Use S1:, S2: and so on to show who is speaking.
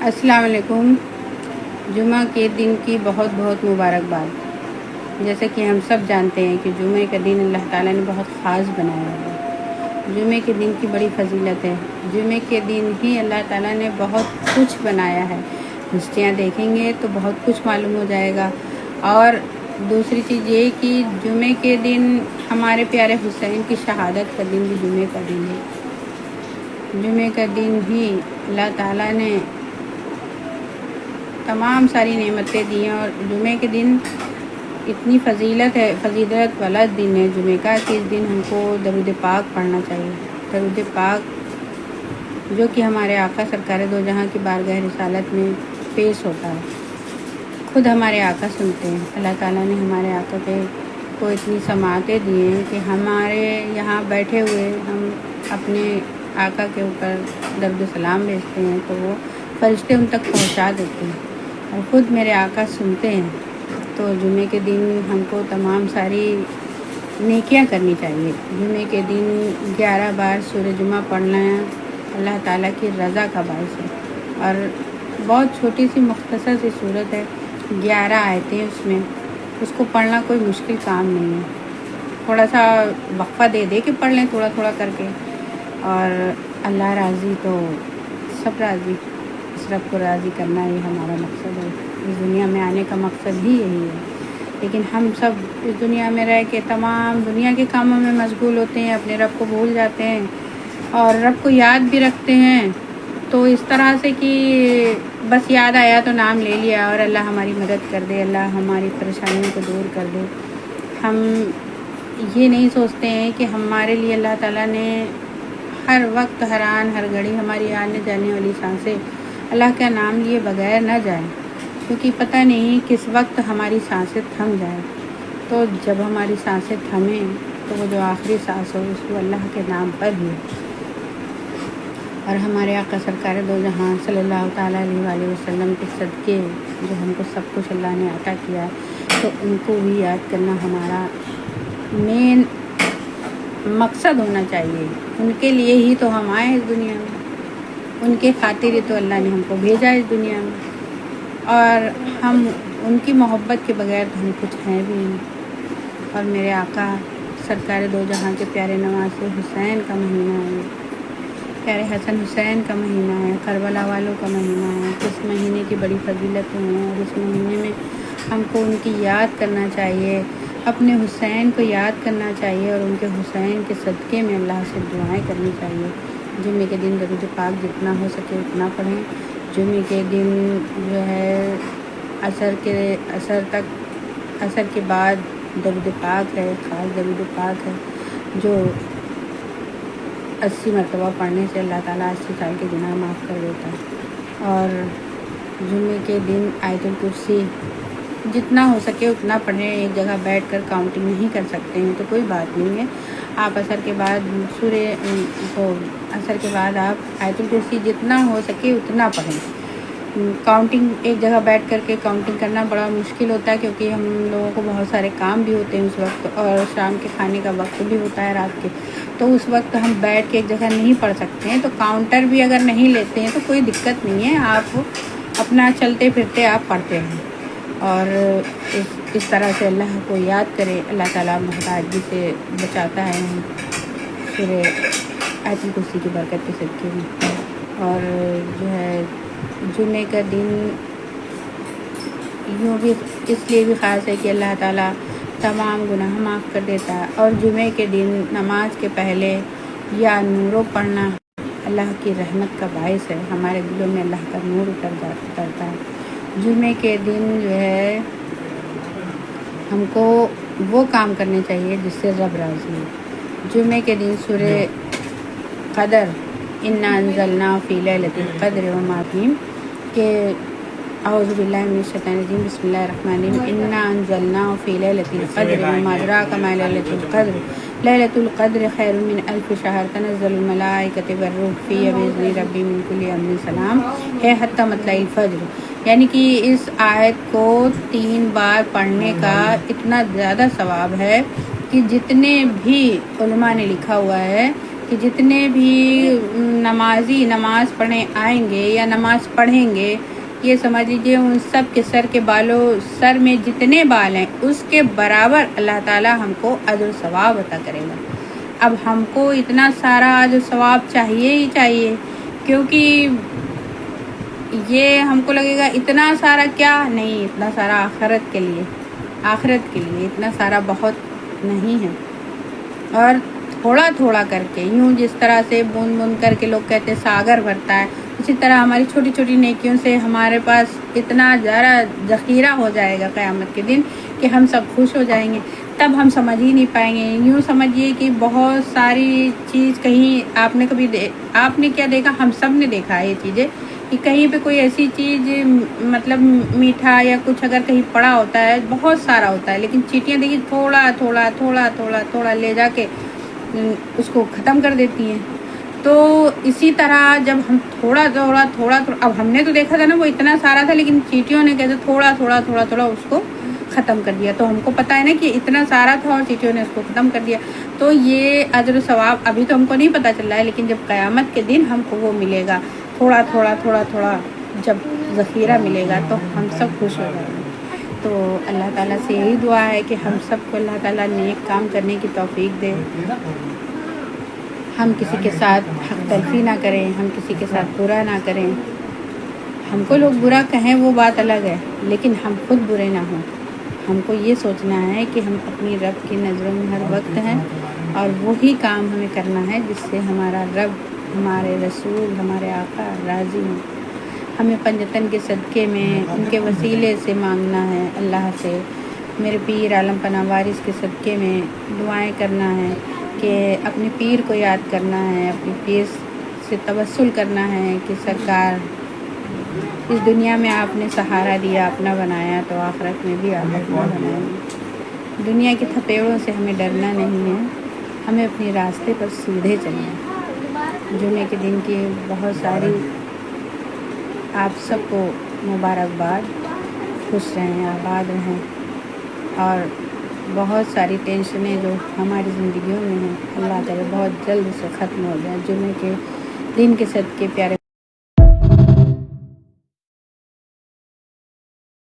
S1: السلام علیکم۔ جمعہ کے دن کی بہت بہت مبارکباد۔ جیسے کہ ہم سب جانتے ہیں کہ جمعہ کا دن اللہ تعالیٰ نے بہت خاص بنایا ہے۔ جمعہ کے دن کی بڑی فضیلت ہے۔ جمعہ کے دن ہی اللہ تعالیٰ نے بہت کچھ بنایا ہے۔ ہسٹریاں دیکھیں گے تو بہت کچھ معلوم ہو جائے گا۔ اور دوسری چیز یہ کہ جمعہ کے دن ہمارے پیارے حسین کی شہادت کا دن بھی جمعہ کا دن ہے۔ جمعہ کا دن ہی اللہ تعالیٰ نے تمام ساری نعمتیں دی ہیں، اور جمعہ کے دن اتنی فضیلت والا دن ہے جمعہ کا کہ اس دن ہم کو درود پاک پڑھنا چاہیے۔ درود پاک جو کہ ہمارے آقا سرکار دو جہاں کی بارگاہ رسالت میں پیش ہوتا ہے، خود ہمارے آقا سنتے ہیں۔ اللہ تعالیٰ نے ہمارے آقا کو اتنی سماعتیں دی ہیں کہ ہمارے یہاں بیٹھے ہوئے ہم اپنے آقا کے اوپر درود و سلام بھیجتے ہیں تو وہ فرشتے ان تک پہنچا دیتے ہیں، اور خود میرے آقا سنتے ہیں۔ تو جمعہ کے دن ہم کو تمام ساری نیکیاں کرنی چاہیے۔ جمعہ کے دن 11 بار سورہ جمعہ پڑھنا اللہ تعالیٰ کی رضا کا باعث ہے، اور بہت چھوٹی سی مختصر سی صورت ہے، 11 آیتیں اس میں، اس کو پڑھنا کوئی مشکل کام نہیں ہے۔ تھوڑا سا وقفہ دے کے پڑھ لیں، تھوڑا تھوڑا کر کے، اور اللہ راضی تو سب راضی۔ اس رب کو راضی کرنا ہی ہمارا مقصد ہے۔ اس دنیا میں آنے کا مقصد ہی یہی ہے، لیکن ہم سب اس دنیا میں رہ کے تمام دنیا کے کاموں میں مشغول ہوتے ہیں، اپنے رب کو بھول جاتے ہیں، اور رب کو یاد بھی رکھتے ہیں تو اس طرح سے کہ بس یاد آیا تو نام لے لیا، اور اللہ ہماری مدد کر دے، اللہ ہماری پریشانیوں کو دور کر دے۔ ہم یہ نہیں سوچتے ہیں کہ ہمارے لیے اللہ تعالیٰ نے ہر وقت، ہر آن ہر گھڑی ہماری آنے جانے والی سانسیں اللہ کا نام لیے بغیر نہ جائیں، کیونکہ پتہ نہیں کس وقت ہماری سانسیں تھم جائیں۔ تو جب ہماری سانسیں تھمیں تو وہ جو آخری سانس ہو اس کو اللہ کے نام پر ہی، اور ہمارے آقا سرکار دو جہاں صلی اللہ تعالیٰ علیہ وآلہ وسلم کے صدقے جو ہم کو سب کچھ اللہ نے عطا کیا ہے، تو ان کو بھی یاد کرنا ہمارا مین مقصد ہونا چاہیے۔ ان کے لیے ہی تو ہم آئے اس دنیا میں، ان کے خاطر ہی تو اللہ نے ہم کو بھیجا اس دنیا میں، اور ہم ان کی محبت کے بغیر تو ہم کچھ ہیں بھی نہیں۔ اور میرے آقا سرکار دو جہاں کے پیارے نواسے حسین کا مہینہ ہے، پیارے حسن حسین کا مہینہ ہے، کربلا والوں کا مہینہ ہے۔ اس مہینے کی بڑی فضیلتیں ہیں، اور اس مہینے میں ہم کو ان کی یاد کرنا چاہیے، اپنے حسین کو یاد کرنا چاہیے، اور ان کے حسین کے صدقے میں اللہ سے دعائیں کرنی چاہیے۔ جمعے کے دن درود پاک جتنا ہو سکے اتنا پڑھیں۔ جمعے کے دن جو ہے عصر کے بعد درود پاک ہے، خاص درود پاک ہے جو 80 مرتبہ پڑھنے سے اللہ تعالیٰ 80 سال کے گناہ معاف کر دیتا ہے۔ اور جمعے کے دن آیت الکرسی جتنا ہو سکے اتنا پڑھیں۔ ایک جگہ بیٹھ کر کاؤنٹنگ نہیں کر سکتے ہیں تو کوئی بات نہیں ہے، آپ عصر کے بعد آپ آیت الکرسی جتنا ہو سکے اتنا پڑھیں۔ کاؤنٹنگ ایک جگہ بیٹھ کر کے کاؤنٹنگ کرنا بڑا مشکل ہوتا ہے، کیونکہ ہم لوگوں کو بہت سارے کام بھی ہوتے ہیں اس وقت، اور شام کے کھانے کا وقت بھی ہوتا ہے رات کے، تو اس وقت ہم بیٹھ کے ایک جگہ نہیں پڑھ سکتے ہیں۔ تو کاؤنٹر بھی اگر نہیں لیتے ہیں تو کوئی دقت نہیں ہے، آپ اپنا چلتے پھرتے آپ پڑھتے ہیں، اور اس طرح سے اللہ کو یاد کرے۔ اللہ تعالیٰ محتاجی سے بچاتا ہے سورہ آیت الکرسی کی برکت کے صدقے میں۔ اور جو ہے جمعے کا دن یوں بھی اس لیے بھی خاص ہے کہ اللہ تعالیٰ تمام گناہ معاف کر دیتا ہے، اور جمعے کے دن نماز کے پہلے یا نورو پڑھنا اللہ کی رحمت کا باعث ہے، ہمارے دلوں میں اللہ کا نور اترتا ہے۔ جمعے کے دن جو ہے ہم کو وہ کام کرنے چاہیے جس سے رب راضی ہے۔ جمعے کے دن سورہ قدر انا انزلناہ فی لیلۃ القدر وما فیہ کہ اعوذ باللہ من الشیطان الرجیم بسم اللہ الرحمن الرحیم انا انزلناہ فی لیلۃ القدر وما ادراک ما لیلۃ القدر لیلۃ القدر خیر من الف شہر تنزل الملائکۃ والروح فیہا بإذن ربہم من کل امر سلام ہے حتی مطلع الفجر۔ یعنی کہ اس آیت کو 3 بار پڑھنے کا اتنا زیادہ ثواب ہے کہ جتنے بھی علماء نے لکھا ہوا ہے کہ جتنے بھی نمازی نماز پڑھنے آئیں گے یا نماز پڑھیں گے، یہ سمجھ لیجیے ان سب کے سر میں جتنے بال ہیں اس کے برابر اللہ تعالیٰ ہم کو اجر و ثواب عطا کرے گا۔ اب ہم کو اتنا سارا اجر و ثواب چاہیے ہی چاہیے، کیونکہ یہ ہم کو لگے گا اتنا سارا کیا نہیں، اتنا سارا آخرت کے لیے اتنا سارا بہت نہیں ہے۔ اور تھوڑا تھوڑا کر کے، یوں جس طرح سے بوند بوند کر کے لوگ کہتے ہیں ساگر بھرتا ہے، اسی طرح ہماری چھوٹی چھوٹی نیکیوں سے ہمارے پاس اتنا زیادہ ذخیرہ ہو جائے گا قیامت کے دن کہ ہم سب خوش ہو جائیں گے۔ تب ہم سمجھ ہی نہیں پائیں گے۔ یوں سمجھیے کہ بہت ساری چیز کہیں آپ نے کیا دیکھا، ہم سب نے دیکھا ہے یہ چیزیں، کہ کہیں پہ کوئی ایسی چیز مطلب میٹھا یا کچھ اگر کہیں پڑا ہوتا ہے، بہت سارا ہوتا ہے، لیکن چیٹیاں دیکھیے تھوڑا تھوڑا تھوڑا تھوڑا تھوڑا لے جا کے اس کو ختم کر دیتی ہیں۔ تو اسی طرح جب ہم تھوڑا تھوڑا تھوڑا اب ہم نے تو دیکھا تھا نا وہ اتنا سارا تھا، لیکن چیٹیوں نے کیسے تھوڑا تھوڑا تھوڑا تھوڑا اس کو ختم کر دیا۔ تو ہم کو پتہ ہے نا کہ اتنا سارا تھا اور چیٹیوں نے اس کو ختم کر دیا۔ تو یہ اجر و ثواب ابھی تو ہم کو نہیں پتہ چل رہا ہے، لیکن جب قیامت کے دن ہم کو وہ ملے گا، تھوڑا تھوڑا تھوڑا تھوڑا جب ذخیرہ ملے گا تو ہم سب خوش ہو جائیں گے۔ تو اللہ تعالیٰ سے یہی دعا ہے کہ ہم سب کو اللہ تعالیٰ نیک کام کرنے کی توفیق دے، ہم کسی کے ساتھ حق تلفی نہ کریں، ہم کسی کے ساتھ برا نہ کریں۔ ہم کو لوگ برا کہیں وہ بات الگ ہے، لیکن ہم خود برے نہ ہوں۔ ہم کو یہ سوچنا ہے کہ ہم اپنی رب کی نظروں میں ہر وقت ہیں، اور وہی کام ہمیں کرنا ہے جس سے ہمارا رب، ہمارے رسول، ہمارے آقا راضی ہوں۔ ہمیں پنجتن کے صدقے میں ان کے وسیلے سے مانگنا ہے اللہ سے، میرے پیر عالم پناہ وارث کے صدقے میں دعائیں کرنا ہے، کہ اپنے پیر کو یاد کرنا ہے، اپنے پیر سے توسل کرنا ہے کہ سرکار اس دنیا میں آپ نے سہارا دیا، اپنا بنایا، تو آخرت میں بھی آپ اپنا بنائیں۔ دنیا کے تھپیڑوں سے ہمیں ڈرنا نہیں ہے، ہمیں اپنے راستے پر سیدھے چلنا ہے۔ جمعے کے دن کی بہت ساری آپ سب کو مبارکباد، خوش رہیں، آباد رہیں، اور بہت ساری ٹینشنیں جو ہماری زندگیوں میں ہیں اللہ تعالیٰ بہت جلد سے ختم ہو جائیں۔ جمعے کے دن کے صدقے پیارے